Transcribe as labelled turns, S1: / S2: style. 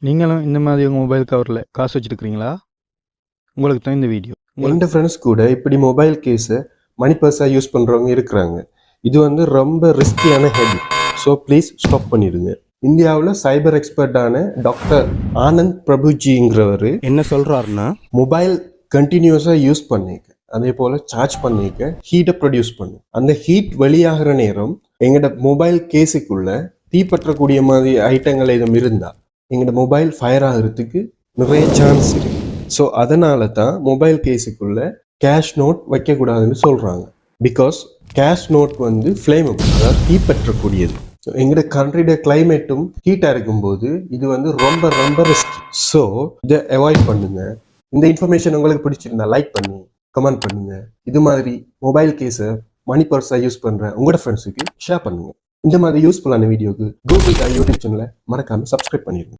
S1: நீங்களும் இந்த மாதிரி உங்கள் மொபைல் கவரில் காசு வச்சுருக்கிறீங்களா? உங்களுக்கு தான் இந்த வீடியோ.
S2: என் ஃப்ரெண்ட்ஸ் கூட இப்படி மொபைல் கேஸை மணி பர்ஸாக யூஸ் பண்ணுறவங்க இருக்கிறாங்க. இது வந்து ரொம்ப ரிஸ்கியான ஹேபிட். ஸோ ப்ளீஸ் ஸ்டாப் பண்ணிடுங்க. இந்தியாவில் சைபர் எக்ஸ்பர்ட்டான டாக்டர் ஆனந்த் பிரபுஜிங்கிறவர்
S3: என்ன சொல்கிறாருன்னா,
S2: மொபைல் கண்டினியூஸாக யூஸ் பண்ணிக்க, அதே போல் சார்ஜ் பண்ணிக்க ஹீட்டை ப்ரொடியூஸ் பண்ணும். அந்த ஹீட் வெளியாகிற நேரம் எங்களோட மொபைல் கேஸுக்குள்ள தீப்பற்றக்கூடிய மாதிரி ஐட்டங்கள் எதுவும் இருந்தால் எங்களோட மொபைல் ஃபயர் ஆகிறதுக்கு நிறைய சான்ஸ் இருக்கு. ஸோ அதனால தான் மொபைல் கேஸுக்குள்ள கேஷ் நோட் வைக்கக்கூடாதுன்னு சொல்கிறாங்க. பிகாஸ் கேஷ் நோட் வந்து ஃப்ளேமபிள், அதாவது தீப்பற்றக்கூடியது. ஸோ எங்களோட கண்ட்ரியோட கிளைமேட்டும் ஹீட்டாக இருக்கும்போது இது வந்து ரொம்ப ரொம்ப ரிஸ்கி. ஸோ இதை அவாய்ட் பண்ணுங்க. இந்த இன்ஃபர்மேஷன் உங்களுக்கு பிடிச்சிருந்தா லைக் பண்ணி கமெண்ட் பண்ணுங்க. இது மாதிரி மொபைல் கேஸை மணி பர்ஸாக யூஸ் பண்ணுற உங்களோட ஃப்ரெண்ட்ஸுக்கு ஷேர் பண்ணுங்க. இந்த மாதிரி யூஸ்ஃபுல்லான வீடியோக்கு கூகுள் யூடியூப் சேனலை மறக்காமல் சப்ஸ்கிரைப் பண்ணிடுங்க.